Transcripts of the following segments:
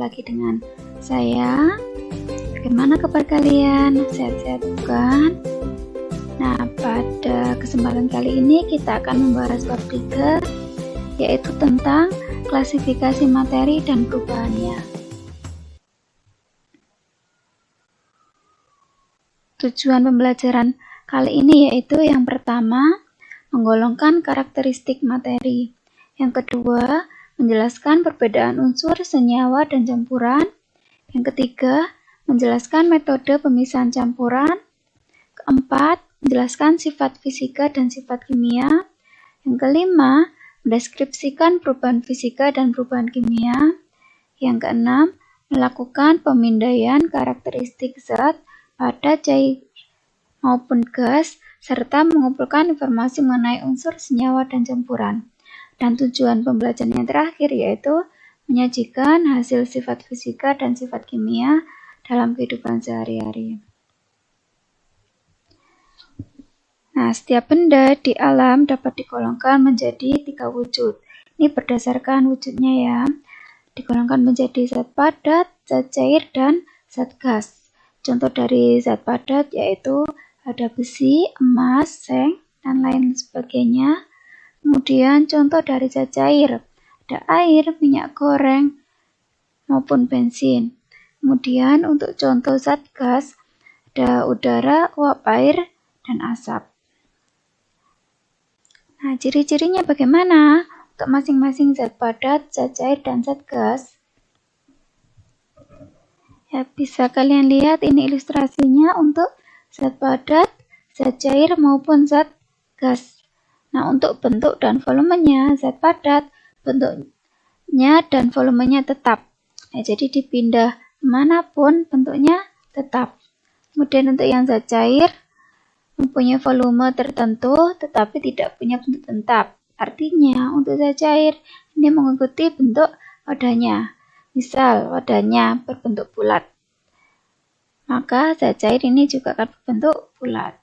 lagi dengan saya. Bagaimana kabar kalian? Sehat-sehat bukan? Nah, pada kesempatan kali ini kita akan membahas bab 3, yaitu tentang klasifikasi materi dan perubahannya. Tujuan pembelajaran kali ini yaitu yang pertama, menggolongkan karakteristik materi. Yang kedua, menjelaskan perbedaan unsur, senyawa, dan campuran. Yang ketiga, menjelaskan metode pemisahan campuran. Keempat, menjelaskan sifat fisika dan sifat kimia. Yang kelima, mendeskripsikan perubahan fisika dan perubahan kimia. Yang keenam, melakukan pemindaian karakteristik zat pada cair maupun gas, serta mengumpulkan informasi mengenai unsur, senyawa, dan campuran. Dan tujuan pembelajaran yang terakhir yaitu menyajikan hasil sifat fisika dan sifat kimia dalam kehidupan sehari-hari. Nah, setiap benda di alam dapat digolongkan menjadi 3 wujud. Ini berdasarkan wujudnya ya. Digolongkan menjadi zat padat, zat cair, dan zat gas. Contoh dari zat padat yaitu ada besi, emas, seng, dan lain sebagainya. Kemudian contoh dari zat cair, ada air, minyak goreng, maupun bensin. Kemudian untuk contoh zat gas, ada udara, uap air, dan asap. Nah, ciri-cirinya bagaimana untuk masing-masing zat padat, zat cair, dan zat gas? Ya, bisa kalian lihat ini ilustrasinya untuk zat padat, zat cair, maupun zat gas. Nah, untuk bentuk dan volumenya, zat padat bentuknya dan volumenya tetap. Nah, jadi dipindah kemanapun bentuknya tetap. Kemudian untuk yang zat cair, mempunyai volume tertentu tetapi tidak punya bentuk tetap. Artinya, untuk zat cair, ini mengikuti bentuk wadahnya. Misal, wadahnya berbentuk bulat, maka zat cair ini juga akan berbentuk bulat.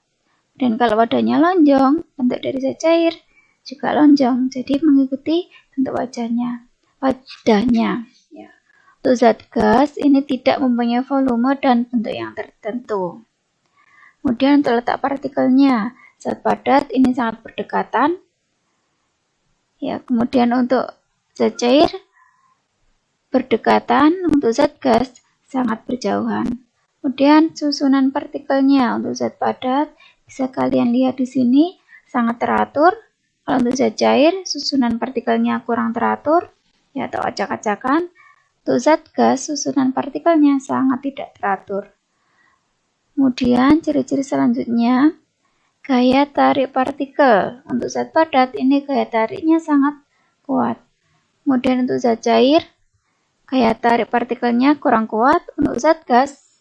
Dan kalau wadahnya lonjong, bentuk dari zat cair juga lonjong, jadi mengikuti bentuk wadahnya. Ya. Untuk zat gas, ini tidak mempunyai volume dan bentuk yang tertentu. Kemudian untuk letak partikelnya, zat padat ini sangat berdekatan. Ya, kemudian untuk zat cair berdekatan, untuk zat gas sangat berjauhan. Kemudian susunan partikelnya untuk zat padat bisa kalian lihat di sini sangat teratur. Kalau untuk zat cair susunan partikelnya kurang teratur, ya, atau acak-acakan. Untuk zat gas susunan partikelnya sangat tidak teratur. Kemudian ciri-ciri selanjutnya, gaya tarik partikel. Untuk zat padat ini gaya tariknya sangat kuat. Kemudian untuk zat cair, gaya tarik partikelnya kurang kuat. Untuk zat gas,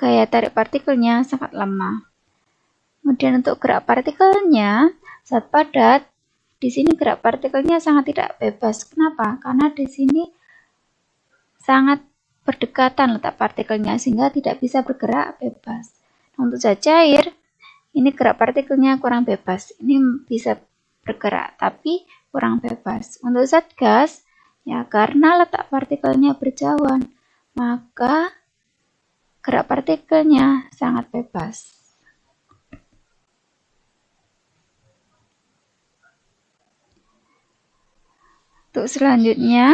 gaya tarik partikelnya sangat lemah. Kemudian untuk gerak partikelnya, zat padat, di sini gerak partikelnya sangat tidak bebas. Kenapa? Karena di sini sangat berdekatan letak partikelnya sehingga tidak bisa bergerak bebas. Untuk zat cair, ini gerak partikelnya kurang bebas. Ini bisa bergerak tapi kurang bebas. Untuk zat gas, ya karena letak partikelnya berjauhan, maka gerak partikelnya sangat bebas. Untuk selanjutnya,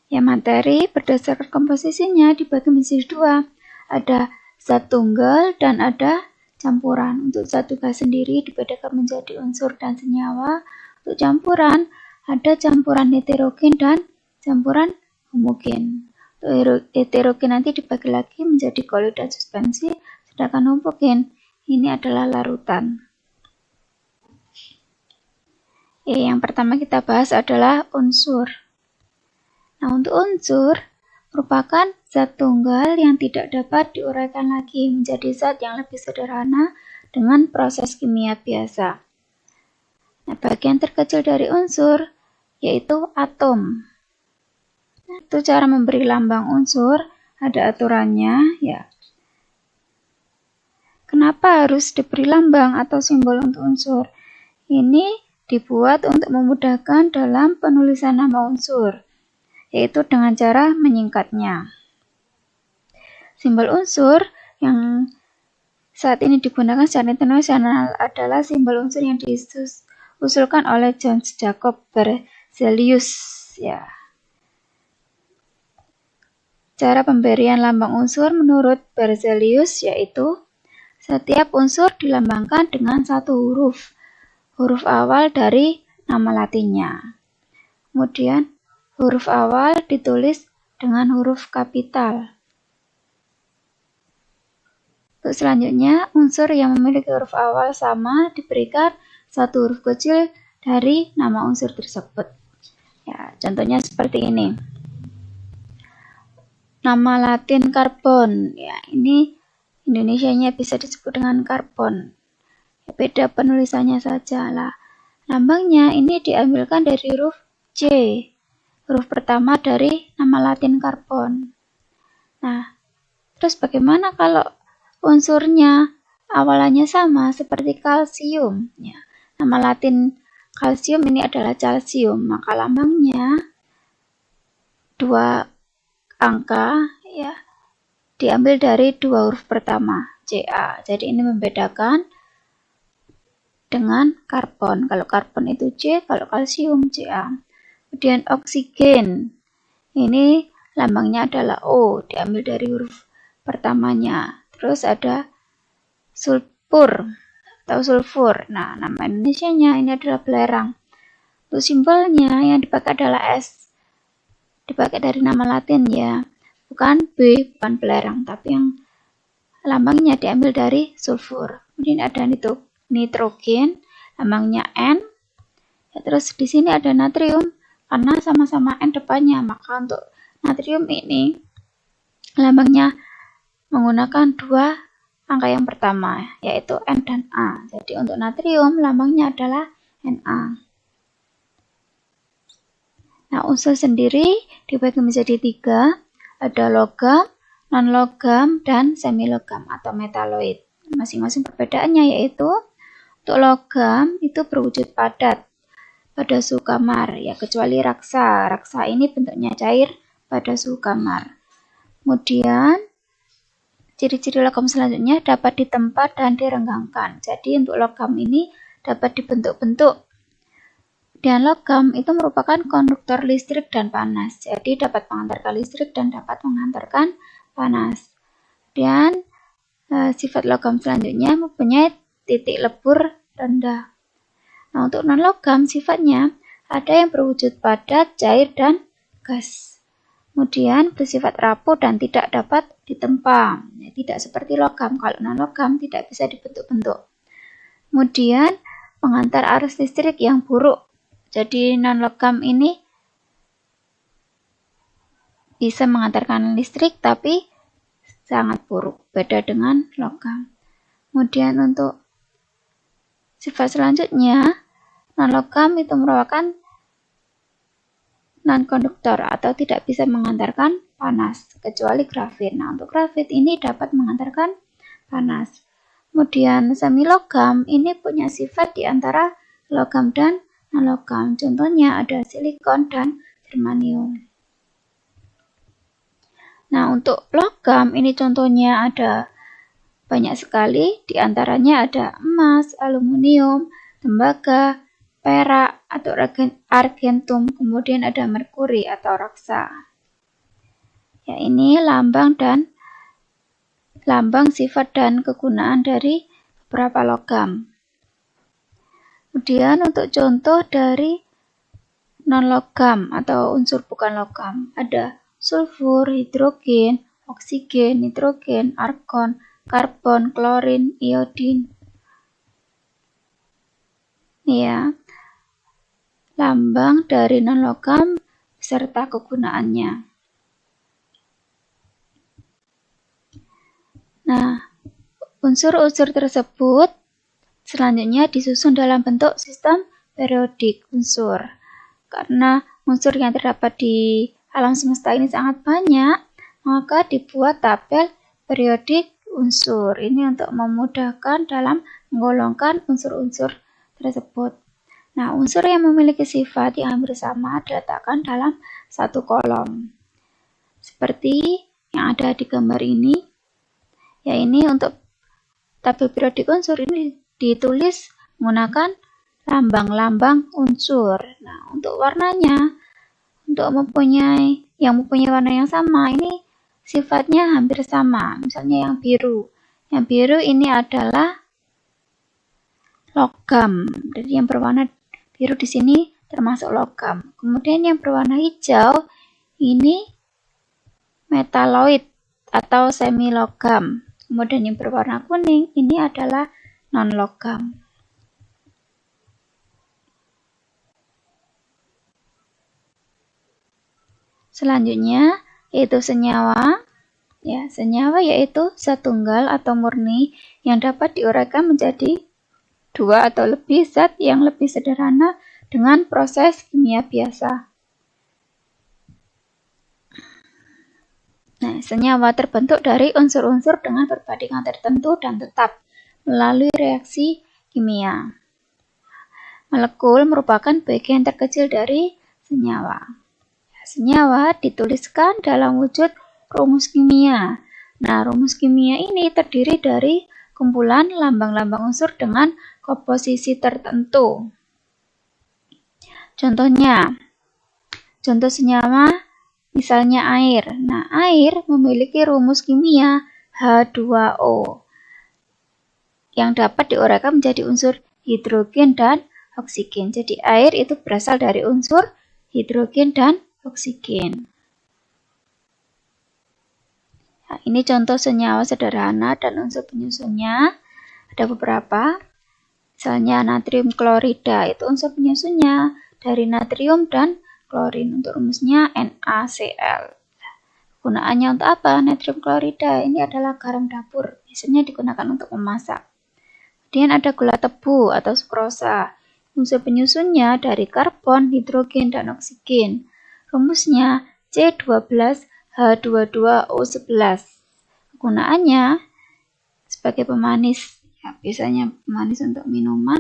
ya materi berdasarkan komposisinya dibagi menjadi 2. Ada zat tunggal dan ada campuran. Untuk zat tunggal sendiri dibedakan menjadi unsur dan senyawa. Untuk campuran, ada campuran heterogen dan campuran homogen. Untuk heterogen nanti dibagi lagi menjadi kolloid dan suspensi, sedangkan homogen ini adalah larutan. Yang pertama kita bahas adalah unsur. Nah, untuk unsur merupakan zat tunggal yang tidak dapat diuraikan lagi menjadi zat yang lebih sederhana dengan proses kimia biasa. Nah, bagian terkecil dari unsur yaitu atom. Nah, itu cara memberi lambang unsur, ada aturannya ya. Kenapa harus diberi lambang atau simbol untuk unsur? Ini dibuat untuk memudahkan dalam penulisan nama unsur. yaitu dengan cara menyingkatnya. Simbol unsur yang saat ini digunakan secara internasional adalah simbol unsur yang diusulkan oleh John Jacob Berzelius. Ya. Cara pemberian lambang unsur menurut Berzelius yaitu setiap unsur dilambangkan dengan satu huruf awal dari nama latinnya. Kemudian huruf awal ditulis dengan huruf kapital. Untuk selanjutnya, unsur yang memiliki huruf awal sama diberikan satu huruf kecil dari nama unsur tersebut. Ya, contohnya seperti ini. Nama Latin karbon, ya ini Indonesianya bisa disebut dengan karbon. Ya, beda penulisannya saja lah. Lambangnya ini diambilkan dari huruf C, huruf pertama dari nama Latin karbon. Nah, terus bagaimana kalau unsurnya awalannya sama seperti kalsium? Ya, nama Latin kalsium ini adalah calcium, maka lambangnya 2 angka ya diambil dari 2 huruf pertama Ca. Jadi ini membedakan dengan karbon. Kalau karbon itu C, kalau kalsium Ca. Kemudian oksigen. Ini lambangnya adalah O, diambil dari huruf pertamanya. Terus ada sulfur atau sulfur. Nah, nama Indonesianya ini adalah belerang. Untuk simbolnya yang dipakai adalah S. Dipakai dari nama Latin ya, bukan B, bukan belerang, tapi yang lambangnya diambil dari sulfur. Kemudian ada nitrogen, lambangnya N. Ya, terus di sini ada natrium karena sama-sama N depannya, maka untuk natrium ini lambangnya menggunakan 2 angka yang pertama, yaitu N dan A. Jadi untuk natrium lambangnya adalah Na. Nah, unsur sendiri dibagi menjadi 3, ada logam, non-logam, dan semilogam atau metaloid. Masing-masing perbedaannya yaitu untuk logam itu berwujud padat pada suhu kamar, ya kecuali raksa. Raksa ini bentuknya cair pada suhu kamar. Kemudian ciri-ciri logam selanjutnya dapat ditempa dan direnggangkan. Jadi untuk logam ini dapat dibentuk-bentuk. Dan logam itu merupakan konduktor listrik dan panas. Jadi dapat mengantarkan listrik dan dapat mengantarkan panas. Dan sifat logam selanjutnya mempunyai titik lebur rendah. Nah, untuk non-logam sifatnya ada yang berwujud padat, cair, dan gas. Kemudian bersifat rapuh dan tidak dapat ditempa. Ya, tidak seperti logam. Kalau non-logam tidak bisa dibentuk-bentuk. Kemudian pengantar arus listrik yang buruk. Jadi non-logam ini bisa mengantarkan listrik tapi sangat buruk, beda dengan logam. Kemudian untuk sifat selanjutnya, non-logam itu merupakan non-konduktor atau tidak bisa mengantarkan panas, kecuali grafit. Nah, untuk grafit ini dapat mengantarkan panas. Kemudian semilogam ini punya sifat di antara logam dan non-logam. Contohnya ada silikon dan germanium. Nah, untuk logam ini contohnya ada banyak sekali, di antaranya ada emas, aluminium, tembaga, perak atau argentum, kemudian ada merkuri atau raksa. Ya, ini lambang sifat dan kegunaan dari beberapa logam. Kemudian untuk contoh dari non-logam atau unsur bukan logam, ada sulfur, hidrogen, oksigen, nitrogen, argon, karbon, klorin, iodin. Ya, lambang dari non-logam beserta kegunaannya. Nah, unsur-unsur tersebut selanjutnya disusun dalam bentuk sistem periodik unsur. Karena unsur yang terdapat di alam semesta ini sangat banyak, maka dibuat tabel periodik unsur. Ini untuk memudahkan dalam menggolongkan unsur-unsur tersebut. Nah, unsur yang memiliki sifat yang hampir sama diletakkan dalam satu kolom. Seperti yang ada di gambar ini. Ya, ini untuk tabel periodik unsur ini ditulis menggunakan lambang-lambang unsur. Nah, untuk warnanya, untuk yang mempunyai warna yang sama, ini sifatnya hampir sama. Misalnya yang biru. Yang biru ini adalah logam. Jadi yang berwarna biru di sini termasuk logam. Kemudian yang berwarna hijau ini metaloid atau semi logam. Kemudian yang berwarna kuning ini adalah non logam. Selanjutnya yaitu senyawa. Ya, senyawa yaitu zat tunggal atau murni yang dapat diuraikan menjadi dua atau lebih zat yang lebih sederhana dengan proses kimia biasa. Nah, senyawa terbentuk dari unsur-unsur dengan perbandingan tertentu dan tetap melalui reaksi kimia. Molekul merupakan bagian terkecil dari senyawa. Senyawa dituliskan dalam wujud rumus kimia. Nah, rumus kimia ini terdiri dari kumpulan lambang-lambang unsur dengan komposisi tertentu. Contoh senyawa misalnya air. Nah, air memiliki rumus kimia H2O yang dapat diuraikan menjadi unsur hidrogen dan oksigen. Jadi air itu berasal dari unsur hidrogen dan oksigen. Nah, ini contoh senyawa sederhana dan unsur penyusunnya. Ada beberapa. Misalnya natrium klorida, itu unsur penyusunnya dari natrium dan klorin. Untuk rumusnya NaCl. Gunaannya untuk apa? Natrium klorida ini adalah garam dapur. Biasanya digunakan untuk memasak. Kemudian ada gula tebu atau sukrosa. Unsur penyusunnya dari karbon, hidrogen, dan oksigen. Rumusnya C12H22O11. Kegunaannya sebagai pemanis. Ya, biasanya pemanis untuk minuman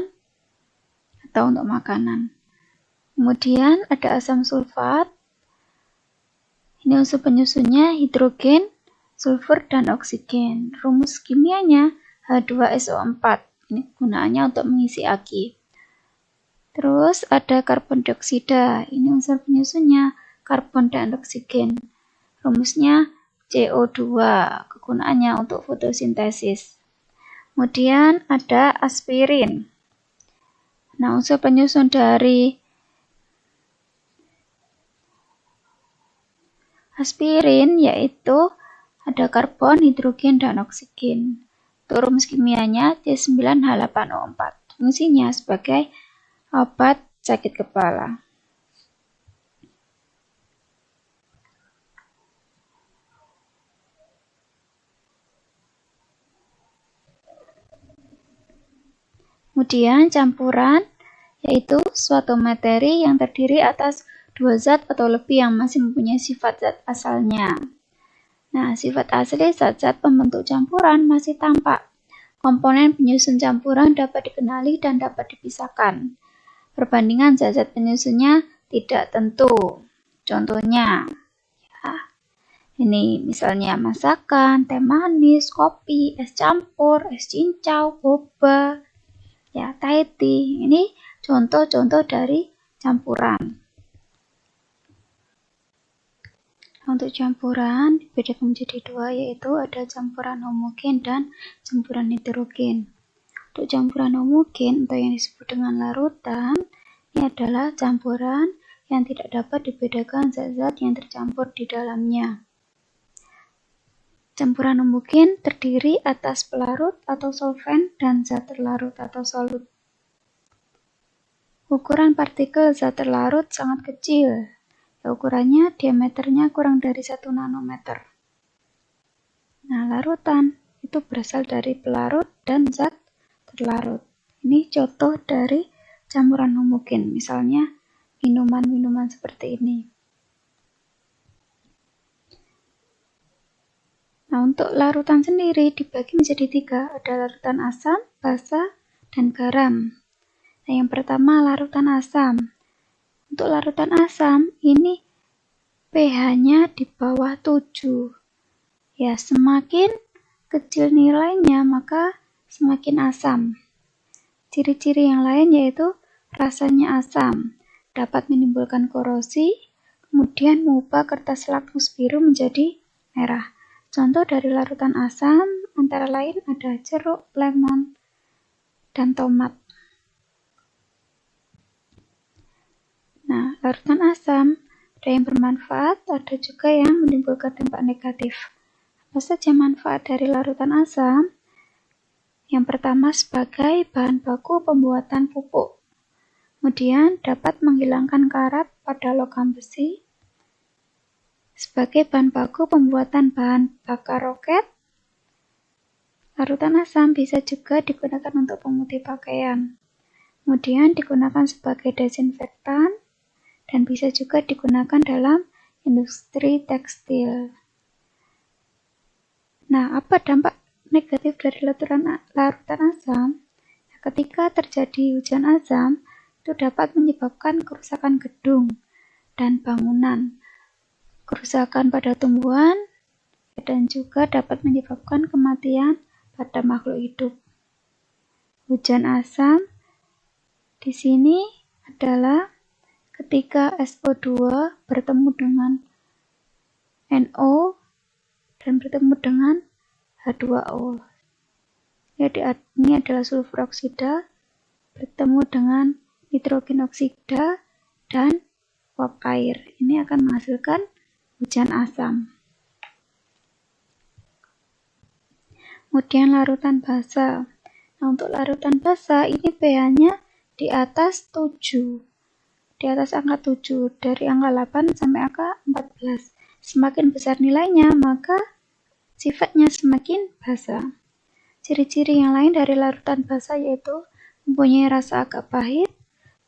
atau untuk makanan. Kemudian ada asam sulfat. Ini unsur penyusunnya hidrogen, sulfur, dan oksigen. Rumus kimianya H2SO4. Ini gunaannya untuk mengisi aki. Terus ada karbon dioksida. Ini unsur penyusunnya karbon dan oksigen. Rumusnya CO2. Kegunaannya untuk fotosintesis. Kemudian ada aspirin. Nah, unsur penyusun dari aspirin yaitu ada karbon, hidrogen, dan oksigen. Untuk rumus kimianya C9H8O4. Fungsinya sebagai obat sakit kepala. Kemudian campuran yaitu suatu materi yang terdiri atas dua zat atau lebih yang masih mempunyai sifat zat asalnya. Nah, sifat asli zat-zat pembentuk campuran masih tampak. Komponen penyusun campuran dapat dikenali dan dapat dipisahkan. Perbandingan zat-zat penyusunnya tidak tentu. Contohnya, ya, ini misalnya masakan, teh manis, kopi, es campur, es cincau, boba, ya, Thai tea. Ini contoh-contoh dari campuran. Untuk campuran dibedakan menjadi dua, yaitu ada campuran homogen dan campuran heterogen. Untuk campuran homogen atau yang disebut dengan larutan, ini adalah campuran yang tidak dapat dibedakan zat-zat yang tercampur di dalamnya. Campuran homogen terdiri atas pelarut atau solvent dan zat terlarut atau solut. Ukuran partikel zat terlarut sangat kecil. Ukurannya diameternya kurang dari 1 nanometer. Nah, larutan itu berasal dari pelarut dan zat terlarut. Ini contoh dari campuran homogen, misalnya minuman-minuman seperti ini. Nah, untuk larutan sendiri dibagi menjadi 3, ada larutan asam, basa, dan garam. Nah, yang pertama larutan asam. Untuk larutan asam ini pH-nya di bawah 7. Ya, semakin kecil nilainya maka semakin asam. Ciri-ciri yang lain yaitu rasanya asam, dapat menimbulkan korosi, kemudian mengubah kertas lakmus biru menjadi merah. Contoh dari larutan asam antara lain ada jeruk, lemon, dan tomat. Nah, larutan asam ada yang bermanfaat, ada juga yang menimbulkan dampak negatif. Apa saja manfaat dari larutan asam? Yang pertama, sebagai bahan baku pembuatan pupuk. Kemudian dapat menghilangkan karat pada logam besi. Sebagai bahan baku pembuatan bahan bakar roket. Larutan asam bisa juga digunakan untuk pemutih pakaian. Kemudian digunakan sebagai desinfektan dan bisa juga digunakan dalam industri tekstil. Nah, apa dampak negatif dari larutan asam? Ketika terjadi hujan asam, itu dapat menyebabkan kerusakan gedung dan bangunan, kerusakan pada tumbuhan, dan juga dapat menyebabkan kematian pada makhluk hidup. Hujan asam di sini adalah ketika SO2 bertemu dengan NO dan bertemu dengan H2O. Ini adalah sulfur oksida bertemu dengan nitrogen oksida dan uap air. Ini akan menghasilkan hujan asam. Kemudian larutan basa. Nah, untuk larutan basa ini pH-nya di atas 7. Di atas angka 7, dari angka 8 sampai angka 14. Semakin besar nilainya, maka sifatnya semakin basa. Ciri-ciri yang lain dari larutan basa yaitu mempunyai rasa agak pahit,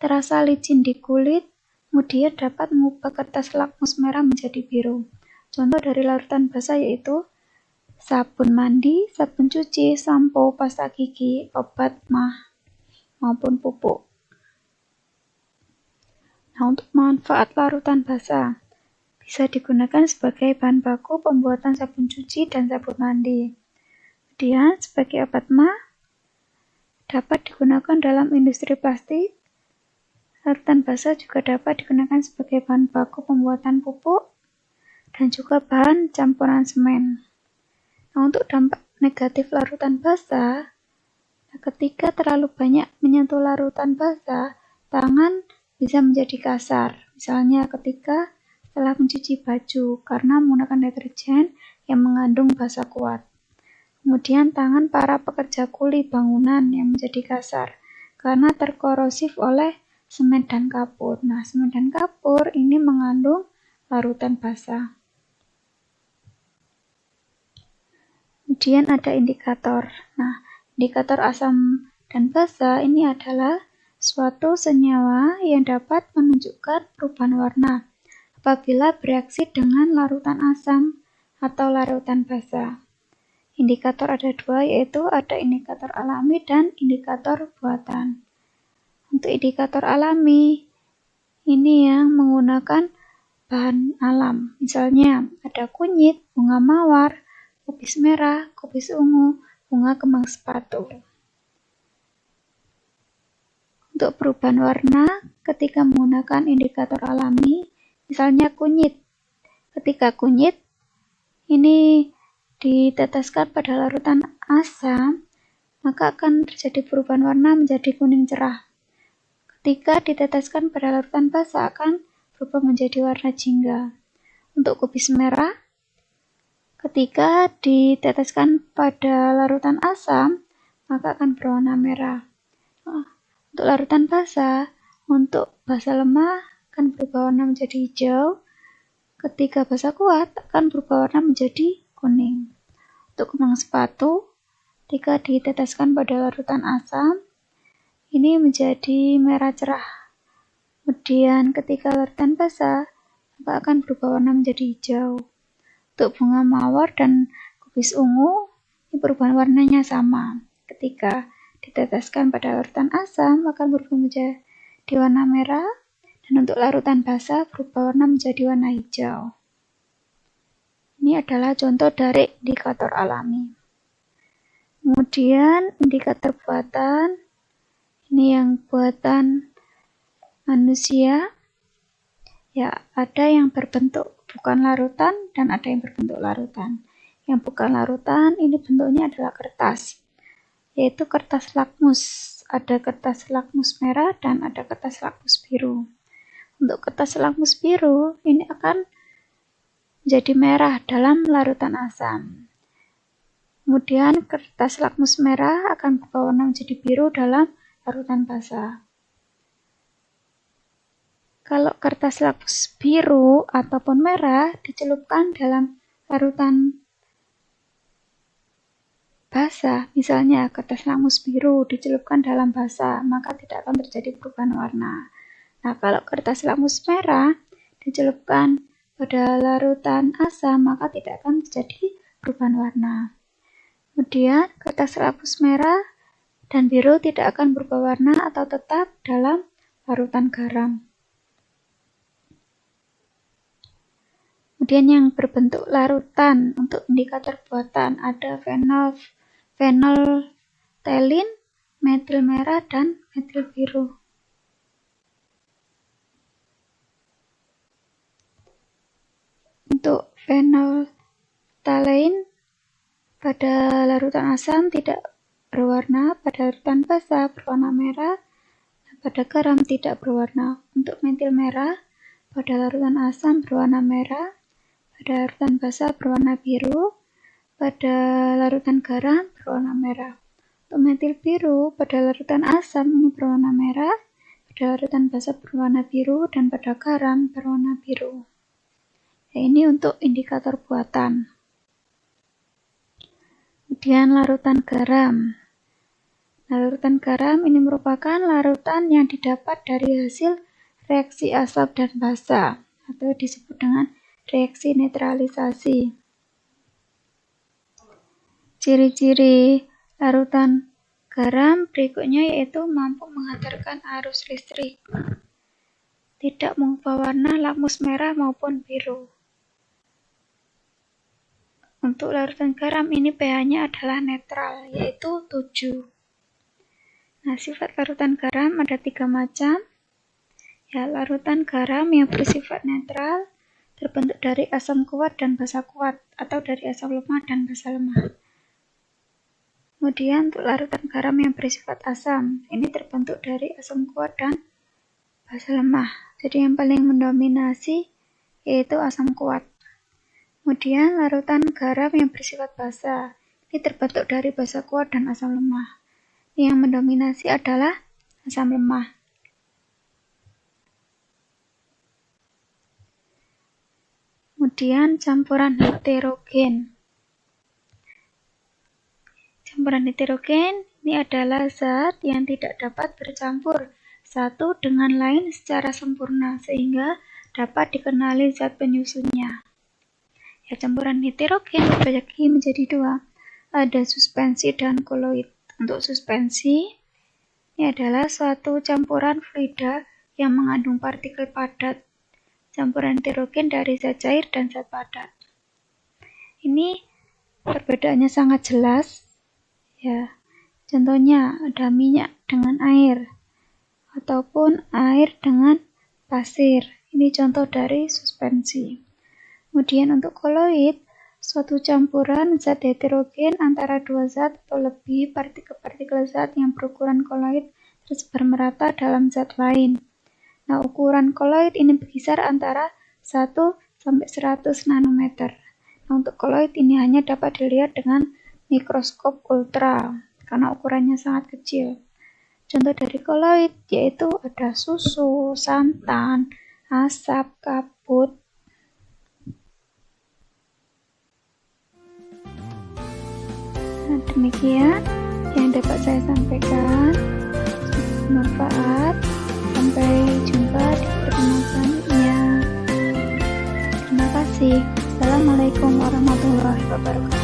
terasa licin di kulit, kemudian dapat mengubah kertas lakmus merah menjadi biru. Contoh dari larutan basa yaitu sabun mandi, sabun cuci, sampo, pasta gigi, obat mah, maupun pupuk. Nah, untuk manfaat larutan basa, bisa digunakan sebagai bahan baku pembuatan sabun cuci dan sabun mandi. Kemudian, sebagai obat mah, dapat digunakan dalam industri plastik. Larutan basa juga dapat digunakan sebagai bahan baku pembuatan pupuk dan juga bahan campuran semen. Nah, untuk dampak negatif larutan basa, ketika terlalu banyak menyentuh larutan basa, tangan bisa menjadi kasar. Misalnya ketika setelah mencuci baju karena menggunakan deterjen yang mengandung basa kuat. Kemudian tangan para pekerja kuli bangunan yang menjadi kasar karena terkorosif oleh semen dan kapur. Nah, semen dan kapur ini mengandung larutan basa. Kemudian ada indikator. Nah, indikator asam dan basa ini adalah suatu senyawa yang dapat menunjukkan perubahan warna apabila bereaksi dengan larutan asam atau larutan basa. Indikator ada dua, yaitu ada indikator alami dan indikator buatan. Untuk indikator alami, ini yang menggunakan bahan alam. Misalnya ada kunyit, bunga mawar, kubis merah, kubis ungu, bunga kembang sepatu. Untuk perubahan warna ketika menggunakan indikator alami, misalnya kunyit. Ketika kunyit ini diteteskan pada larutan asam, maka akan terjadi perubahan warna menjadi kuning cerah. Ketika diteteskan pada larutan basa akan berubah menjadi warna jingga. Untuk kubis merah, ketika diteteskan pada larutan asam, maka akan berwarna merah. Untuk larutan basa, untuk basa lemah akan berubah warna menjadi hijau. Ketika basa kuat akan berubah warna menjadi kuning. Untuk kembang sepatu, ketika diteteskan pada larutan asam, ini menjadi merah cerah. Kemudian ketika larutan basa, maka akan berubah warna menjadi hijau. Untuk bunga mawar dan kubis ungu, ini perubahan warnanya sama. Ketika diteteskan pada larutan asam, akan berubah menjadi warna merah, dan untuk larutan basa berubah warna menjadi warna hijau. Ini adalah contoh dari indikator alami. Kemudian indikator buatan, ini yang buatan manusia. Ya, ada yang berbentuk bukan larutan dan ada yang berbentuk larutan. Yang bukan larutan ini bentuknya adalah kertas, yaitu kertas lakmus. Ada kertas lakmus merah dan ada kertas lakmus biru. Untuk kertas lakmus biru ini akan menjadi merah dalam larutan asam. Kemudian kertas lakmus merah akan berubah warna menjadi biru dalam larutan basa. Kalau kertas lakmus biru ataupun merah dicelupkan dalam larutan basa, misalnya kertas lakmus biru dicelupkan dalam basa, maka tidak akan terjadi perubahan warna. Nah, kalau kertas lakmus merah dicelupkan pada larutan asam, maka tidak akan terjadi perubahan warna. Kemudian, kertas lakmus merah dan biru tidak akan berubah warna atau tetap dalam larutan garam. Kemudian yang berbentuk larutan untuk indikator buatan ada phenolphthalein, metil merah, dan metil biru. Untuk phenolphthalein pada larutan asam tidak berwarna, pada larutan basa berwarna merah, pada garam tidak berwarna. Untuk metil merah pada larutan asam berwarna merah, pada larutan basa berwarna biru, pada larutan garam berwarna merah. Untuk metil biru pada larutan asam ini berwarna merah, pada larutan basa berwarna biru, dan pada garam berwarna biru. Ya, ini untuk indikator buatan. Kemudian larutan garam. Larutan garam ini merupakan larutan yang didapat dari hasil reaksi asam dan basa, atau disebut dengan reaksi netralisasi. Ciri-ciri larutan garam berikutnya yaitu mampu menghantarkan arus listrik, tidak mengubah warna lakmus merah maupun biru. Untuk larutan garam ini pH-nya adalah netral, yaitu 7. Nah, sifat larutan garam ada 3 macam. Ya, larutan garam yang bersifat netral terbentuk dari asam kuat dan basa kuat, atau dari asam lemah dan basa lemah. Kemudian untuk larutan garam yang bersifat asam, ini terbentuk dari asam kuat dan basa lemah. Jadi yang paling mendominasi yaitu asam kuat. Kemudian larutan garam yang bersifat basa, ini terbentuk dari basa kuat dan asam lemah. Yang mendominasi adalah asam lemah. Kemudian campuran heterogen. Campuran heterogen ini adalah zat yang tidak dapat bercampur satu dengan lain secara sempurna sehingga dapat dikenali zat penyusunnya. Ya, campuran heterogen dibagi menjadi 2. Ada suspensi dan koloid. Untuk suspensi ini adalah suatu campuran fluida yang mengandung partikel padat. Campuran heterogen dari zat cair dan zat padat. Ini perbedaannya sangat jelas. Ya, contohnya ada minyak dengan air ataupun air dengan pasir. Ini contoh dari suspensi. Kemudian untuk koloid, suatu campuran zat heterogen antara 2 zat atau lebih partikel-partikel zat yang berukuran koloid tersebar merata dalam zat lain. Nah, ukuran koloid ini berkisar antara 1 sampai 100 nanometer. Nah, untuk koloid ini hanya dapat dilihat dengan mikroskop ultra karena ukurannya sangat kecil. Contoh dari koloid yaitu ada susu, santan, asap, kabut. Nah, demikian yang dapat saya sampaikan. Bermanfaat. Sampai jumpa di pertemuan selanjutnya. Terima kasih. Assalamualaikum warahmatullahi wabarakatuh.